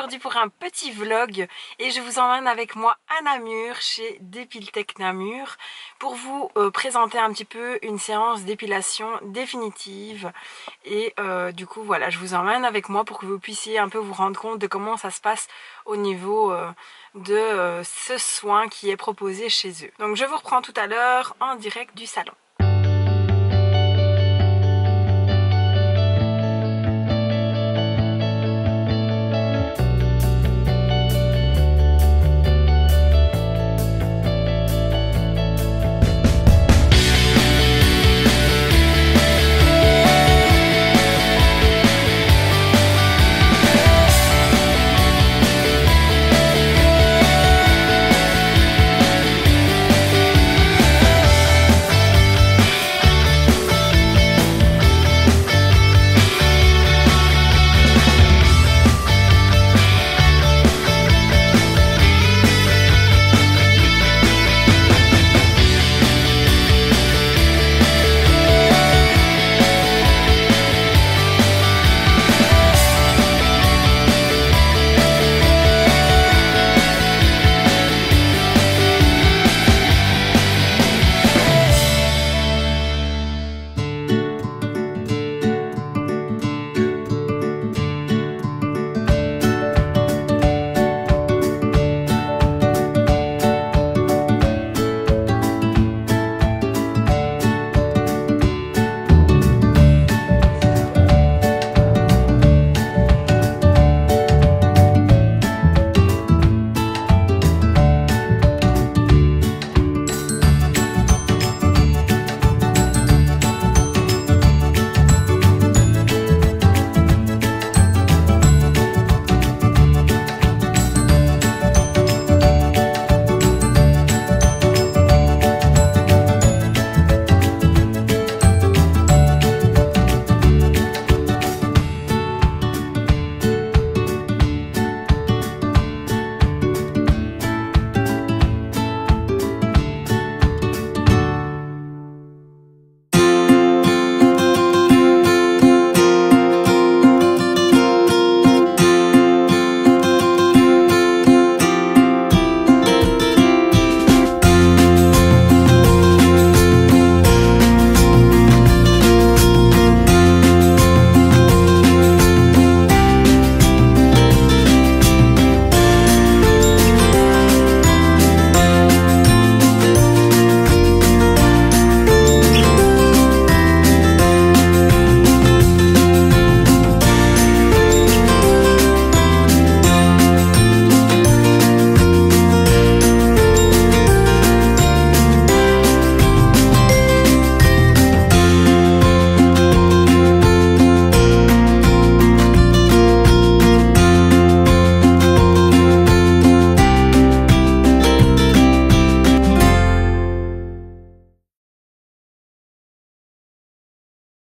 aujourd'hui pour un petit vlog et je vous emmène avec moi à Namur chez Depiltech Namur pour vous présenter un petit peu une séance d'épilation définitive et du coup voilà, je vous emmène avec moi pour que vous puissiez un peu vous rendre compte de comment ça se passe au niveau de ce soin qui est proposé chez eux. Donc je vous reprends tout à l'heure en direct du salon.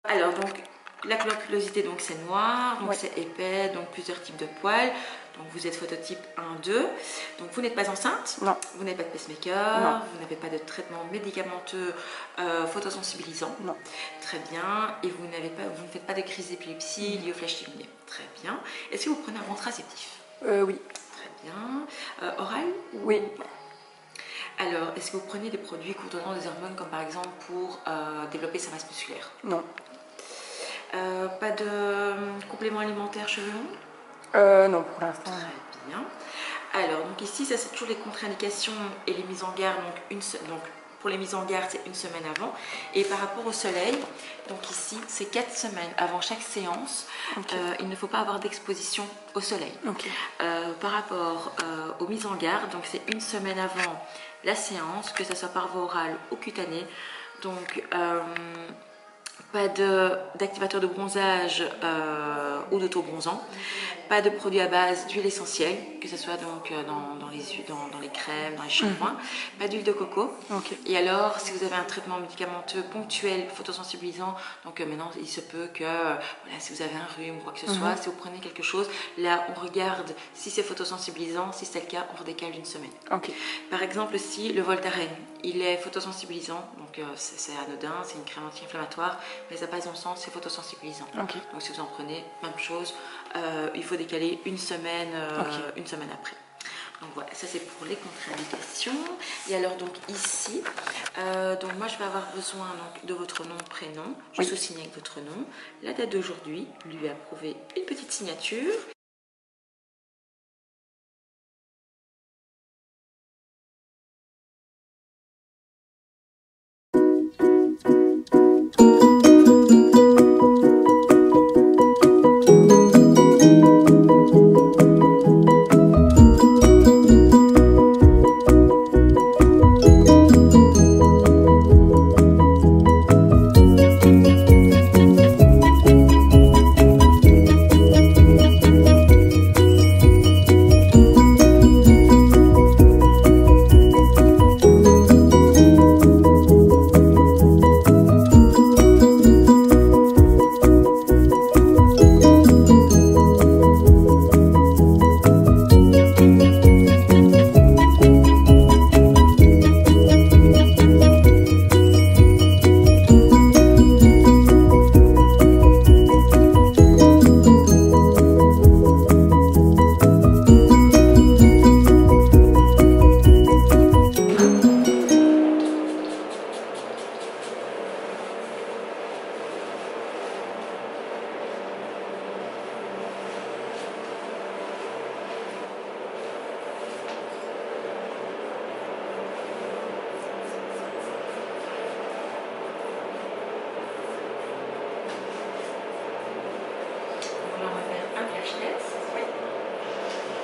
Alors donc la couleur pilosité donc c'est noir, donc c'est épais, donc plusieurs types de poils. Donc vous êtes phototype 1-2. Donc vous n'êtes pas enceinte, Non. Vous n'avez pas de pacemaker, vous n'avez pas de traitement médicamenteux photosensibilisant. Non. Très bien. Et vous ne faites pas de crise d'épilepsie liée au flash lumineux. Très bien. Est-ce que vous prenez un contraceptif? Oui. Très bien. Oral? Oui. Alors, est-ce que vous prenez des produits contenant des hormones comme par exemple pour développer sa masse musculaire? Non. Pas de complément alimentaire cheveux longs? Non, pour l'instant. Très bien. Alors, donc ici, ça c'est toujours les contre-indications et les mises en garde. Donc pour les mises en garde, c'est une semaine avant. Et par rapport au soleil, donc ici, c'est 4 semaines avant chaque séance. Okay. Il ne faut pas avoir d'exposition au soleil. Okay. Par rapport aux mises en garde, donc c'est une semaine avant la séance, que ce soit par voie orale ou cutanée. Donc pas d'activateur de bronzage ou d'auto-bronzant, pas de produits à base d'huile essentielle, que ce soit donc dans les crèmes, dans les shampoings, pas d'huile de coco. Okay. Et alors, si vous avez un traitement médicamenteux ponctuel, photosensibilisant, donc maintenant il se peut que voilà, si vous avez un rhume ou quoi que ce soit, si vous prenez quelque chose, là on regarde si c'est photosensibilisant, si c'est le cas, on redécale d'une semaine. Okay. Par exemple, si le Voltaren, il est photosensibilisant, donc c'est anodin, c'est une crème anti-inflammatoire, mais ça passe dans le sens, c'est photosensibilisant. Okay. Donc si vous en prenez, même chose, il faut décaler une semaine après. Donc voilà, ça c'est pour les contre-indications. Et alors donc ici, donc moi je vais avoir besoin donc, de votre nom, prénom, je sous-signe avec votre nom, la date d'aujourd'hui, lui approuver une petite signature.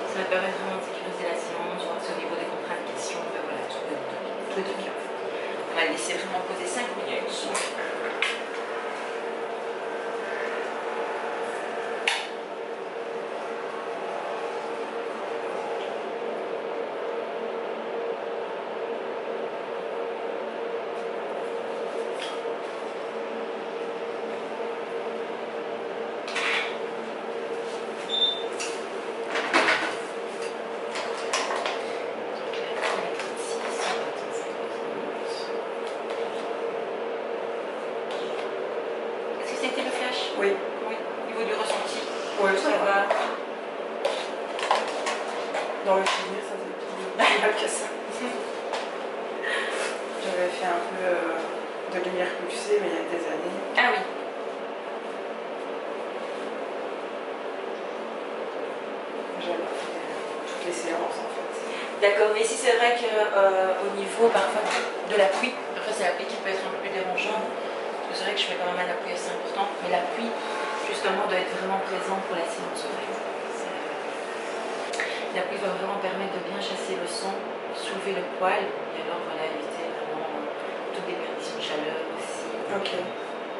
Ça va permettre vraiment de sécuriser la séance, voir si au niveau des contre-indications, ben voilà, tout est bien. On va laisser vraiment poser 5 minutes. Oui. Oui. Au niveau du ressenti. Oui, ça va. Dans le souvenir, ça faisait plus mal que ça. J'avais fait un peu de lumière pulsée, mais il y a des années. Ah oui. J'avais pas fait toutes les séances en fait. D'accord, mais ici c'est vrai qu'au niveau parfois de l'appui, après c'est l'appui qui peut être un peu plus dérangeant. C'est vrai que je mets quand même un appui assez important, mais l'appui justement doit être vraiment présent pour la séance. L'appui va vraiment permettre de bien chasser le sang, soulever le poil, et alors voilà, éviter vraiment toutes les perditions de chaleur aussi. Ok.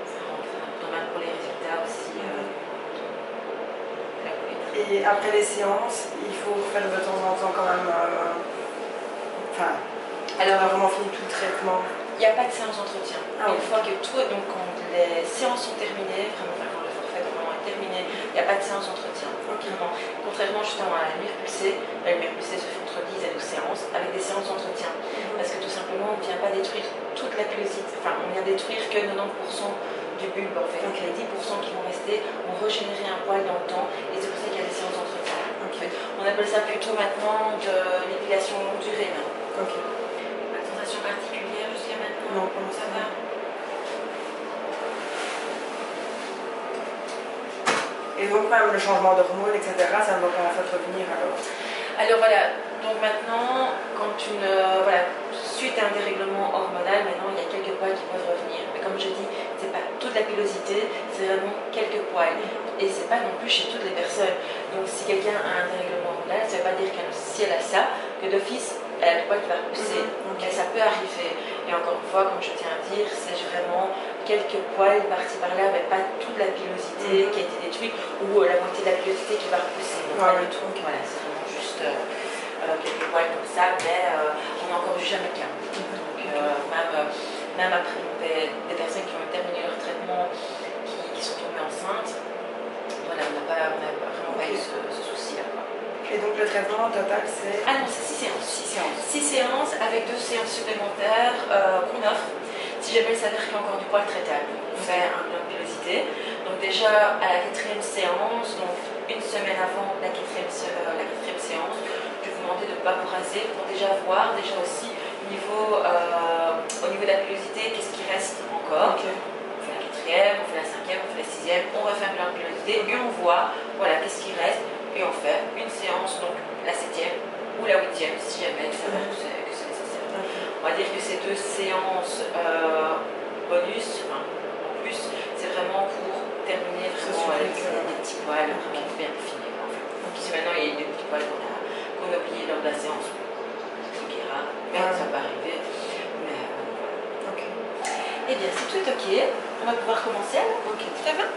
Ça rentre pas mal pour les résultats aussi. Et après les séances, il faut faire de temps en temps quand même. Enfin, alors on a vraiment fini tout le traitement. Il n'y a pas de séance d'entretien. Ah, une fois que tout, donc quand les séances sont terminées, vraiment quand le forfait est terminé, il n'y a pas de séance d'entretien. Okay. Contrairement justement à la lumière pulsée, la lumière pulsée se fait entre 10 à 12 séances avec des séances d'entretien. Parce que tout simplement, on ne vient pas détruire toute la pilosité, enfin on vient détruire que 90% du bulbe en fait. Donc les 10% qui vont rester vont régénérer un poil dans le temps et c'est pour ça qu'il y a des séances d'entretien. Okay. On appelle ça plutôt maintenant de l'épilation longue durée. Ok. Pas de sensation particulière jusqu'à maintenant. Non, comment ça va? Et donc même le changement d'hormones, etc., ça ne va pas en fait revenir alors? Alors voilà, donc maintenant, quand suite à un dérèglement hormonal, maintenant il y a quelques poils qui peuvent revenir. Mais comme je dis, c'est pas toute la pilosité, c'est vraiment quelques poils. Et c'est pas non plus chez toutes les personnes. Donc si quelqu'un a un dérèglement hormonal, ça ne veut pas dire que si elle a ça, que d'office, elle a le poil qui va repousser. Donc ça peut arriver. Et encore une fois, comme je tiens à dire, c'est vraiment quelques poils par-ci par-là, mais pas toute la pilosité qui a été détruite ou la moitié de la pilosité qui va repousser. Donc pas du tout. Voilà, c'est vraiment juste quelques poils comme ça, mais on n'a encore vu jamais le cas. Donc même après des personnes qui ont terminé leur traitement, qui sont tombées enceintes, voilà, on n'a vraiment pas eu ce souci-là. Et donc le traitement total c'est... Ah non, c'est 6 séances. 6 séances avec 2 séances supplémentaires qu'on offre. Si jamais il s'avère qu'il y a encore du poil traitable, on fait un plan de pilosité. Donc déjà à la 4e séance, donc une semaine avant la 4e séance, je vais vous demander de ne pas vous raser pour déjà voir aussi au niveau de la pilosité qu'est-ce qui reste encore. Okay. On fait la 4e, on fait la 5e, on fait la 6e, on refait un plan de pilosité et on voit voilà qu'est-ce qui reste et on fait une séance, donc la 7e ou la 8e si jamais il s'avère que c'est nécessaire. On va dire que ces 2 séances bonus, enfin, en plus, c'est vraiment pour terminer vraiment les petits poils bien finir en fait. Donc si maintenant il y a des petits poils qu'on a oubliés lors de la séance, c'est qui est rare, mais ça peut arriver. Mais voilà. Okay. Et bien si tout est ok, on va pouvoir commencer. Ok, très bien.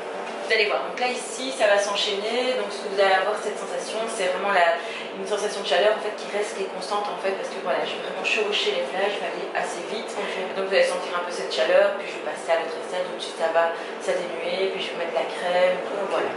Vous allez voir, donc là ici ça va s'enchaîner, donc ce que vous allez avoir cette sensation, c'est vraiment une sensation de chaleur en fait qui reste, qui est constante en fait, parce que voilà, je vais vraiment chevaucher les flashs, je vais aller assez vite, donc vous allez sentir un peu cette chaleur, puis je vais passer à l'autre extrême, tout de suite ça va s'atténuer, puis je vais mettre de la crème, voilà.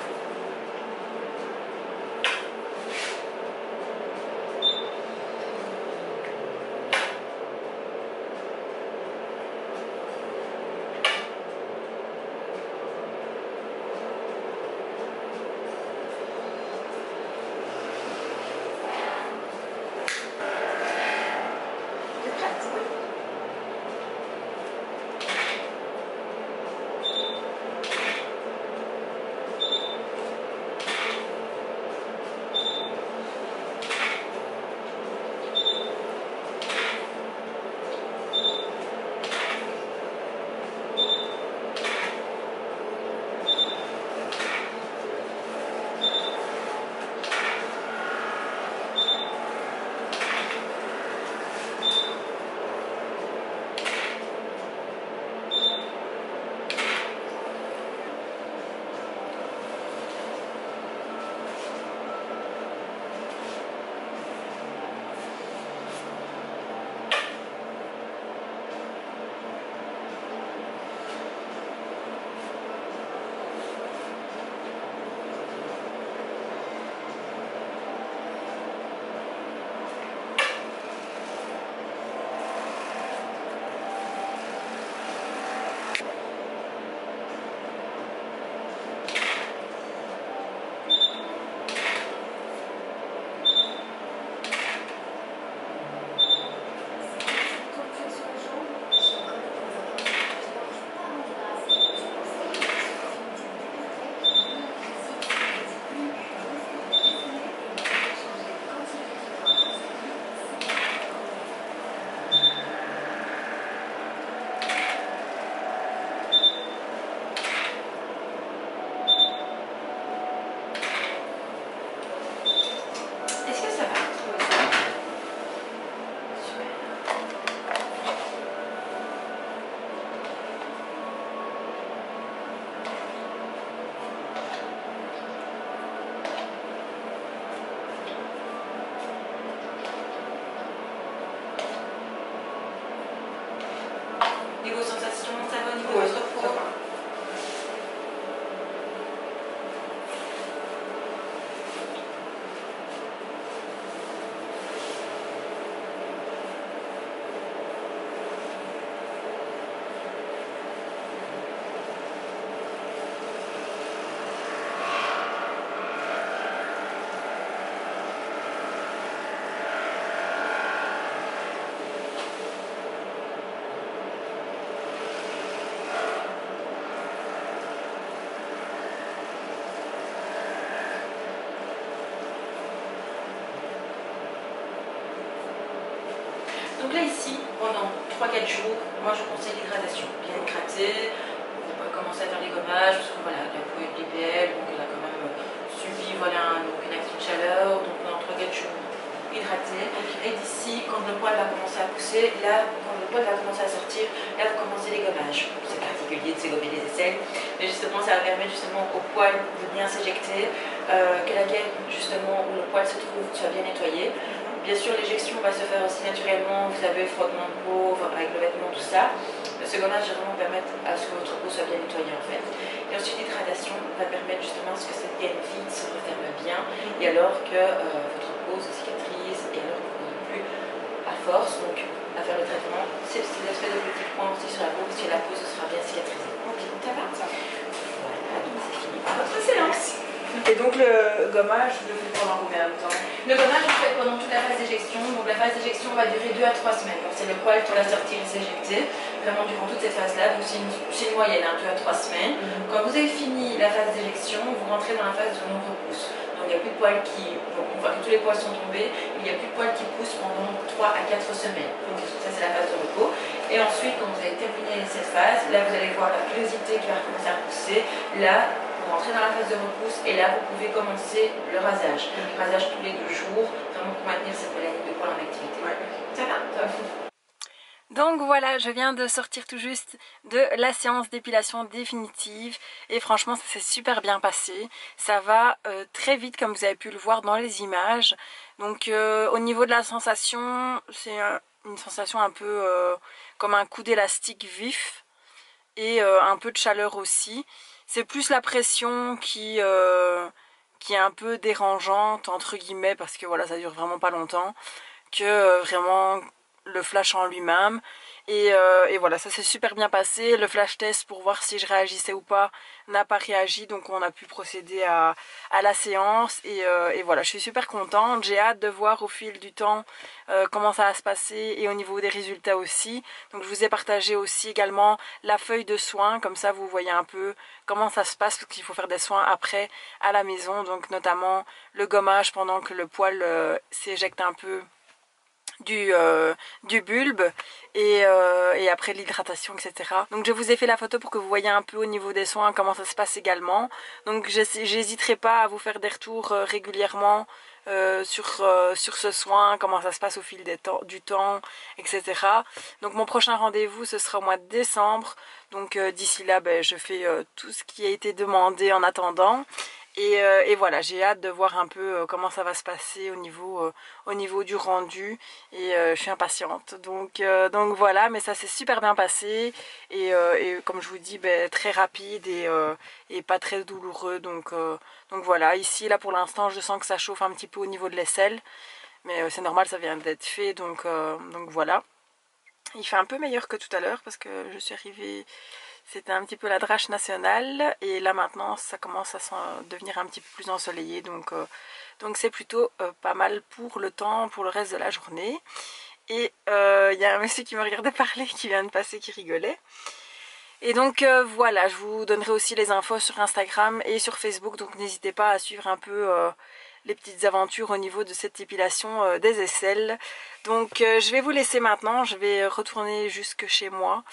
Niveau sensation, ça va au niveau de votre peau? Donc là ici, pendant 3-4 jours, moi je conseille l'hydratation. Bien hydraté, on va commencer à faire les gommages, parce que voilà, la peau est BPL, donc elle a quand même subi voilà, donc une action de chaleur, donc pendant 3-4 jours hydraté. Et d'ici, quand le poil va commencer à pousser, là, quand le poil va commencer à sortir, là vous commencez les gommages. C'est particulier de se gommer les aisselles, mais justement ça va permettre justement au poil de bien s'éjecter, que la gaine justement où le poil se trouve soit bien nettoyée. Bien sûr, l'éjection va se faire aussi naturellement, vous avez frottement de peau, avec le vêtement, tout ça. Ce gommage va vraiment permettre à ce que votre peau soit bien nettoyée en fait. Et ensuite, l'hydratation va permettre justement à ce que cette gaine vide se referme bien, et alors que votre peau se cicatrise, et alors que vous n'avez plus à force, donc à faire le traitement. C'est l'espèce de petits points aussi sur la peau, parce que la peau ce sera bien cicatrisé. Ok, ça va, ça va. Voilà, donc c'est fini pour votre séance. Et donc le gommage, vous le faites pendant combien de temps? Le gommage, on fait pendant toute la phase d'éjection. Donc la phase d'éjection va durer 2 à 3 semaines. Donc c'est le poil qui va sortir et s'éjecter, vraiment durant toute cette phase-là. Donc c'est une moyenne, 2 à 3 semaines. Quand vous avez fini la phase d'éjection, vous rentrez dans la phase de non-repousse. Donc il n'y a plus de poils qui... Donc on voit que tous les poils sont tombés, il n'y a plus de poils qui poussent pendant 3 à 4 semaines. Donc ça c'est la phase de repos. Et ensuite, quand vous avez terminé cette phase, là vous allez voir la pilosité qui va recommencer à pousser. Là, vous rentrez dans la phase de repousse et là vous pouvez commencer le rasage. Le rasage tous les 2 jours, vraiment pour maintenir cette mélanie de poils en activité. Ouais. Ça va? Donc voilà, je viens de sortir tout juste de la séance d'épilation définitive et franchement ça s'est super bien passé. Ça va très vite comme vous avez pu le voir dans les images. Donc au niveau de la sensation, c'est une sensation un peu comme un coup d'élastique vif et un peu de chaleur aussi. C'est plus la pression qui est un peu dérangeante entre guillemets parce que voilà ça dure vraiment pas longtemps que vraiment le flash en lui-même et voilà ça s'est super bien passé. Le flash test pour voir si je réagissais ou pas n'a pas réagi, donc on a pu procéder à la séance et voilà je suis super contente. J'ai hâte de voir au fil du temps comment ça va se passer et au niveau des résultats aussi. Donc je vous ai partagé aussi également la feuille de soins, comme ça vous voyez un peu comment ça se passe parce qu'il faut faire des soins après à la maison, donc notamment le gommage pendant que le poil s'éjecte un peu du bulbe et après l'hydratation, etc. Donc je vous ai fait la photo pour que vous voyez un peu au niveau des soins comment ça se passe également. Donc j'hésiterai pas à vous faire des retours régulièrement sur ce soin, comment ça se passe au fil du temps, etc. Donc mon prochain rendez-vous ce sera au mois de décembre. Donc d'ici là je fais tout ce qui a été demandé en attendant. Et voilà, j'ai hâte de voir un peu comment ça va se passer au niveau du rendu et je suis impatiente. Donc voilà, mais ça s'est super bien passé et comme je vous dis, très rapide et pas très douloureux. Donc voilà, ici là pour l'instant je sens que ça chauffe un petit peu au niveau de l'aisselle, mais c'est normal, ça vient d'être fait, donc voilà. Il fait un peu meilleur que tout à l'heure parce que je suis arrivée... C'était un petit peu la drache nationale et là maintenant ça commence à devenir un petit peu plus ensoleillé, donc c'est plutôt pas mal pour le temps, pour le reste de la journée. Et il y a un monsieur qui me regardait parler, qui vient de passer, qui rigolait. Et donc voilà, je vous donnerai aussi les infos sur Instagram et sur Facebook, donc n'hésitez pas à suivre un peu les petites aventures au niveau de cette épilation des aisselles. Donc je vais vous laisser maintenant, je vais retourner jusque chez moi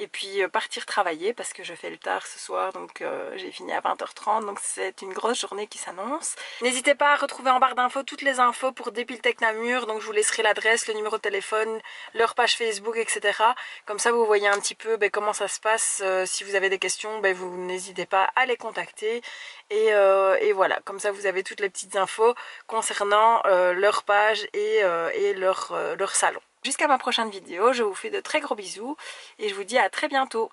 et puis partir travailler parce que je fais le tard ce soir, donc j'ai fini à 20h30, donc c'est une grosse journée qui s'annonce. N'hésitez pas à retrouver en barre d'infos toutes les infos pour Dépiltech Namur, donc je vous laisserai l'adresse, le numéro de téléphone, leur page Facebook, etc. Comme ça vous voyez un petit peu comment ça se passe. Si vous avez des questions, vous n'hésitez pas à les contacter et voilà, comme ça vous avez toutes les petites infos concernant leur page et leur salon. Jusqu'à ma prochaine vidéo, je vous fais de très gros bisous et je vous dis à très bientôt.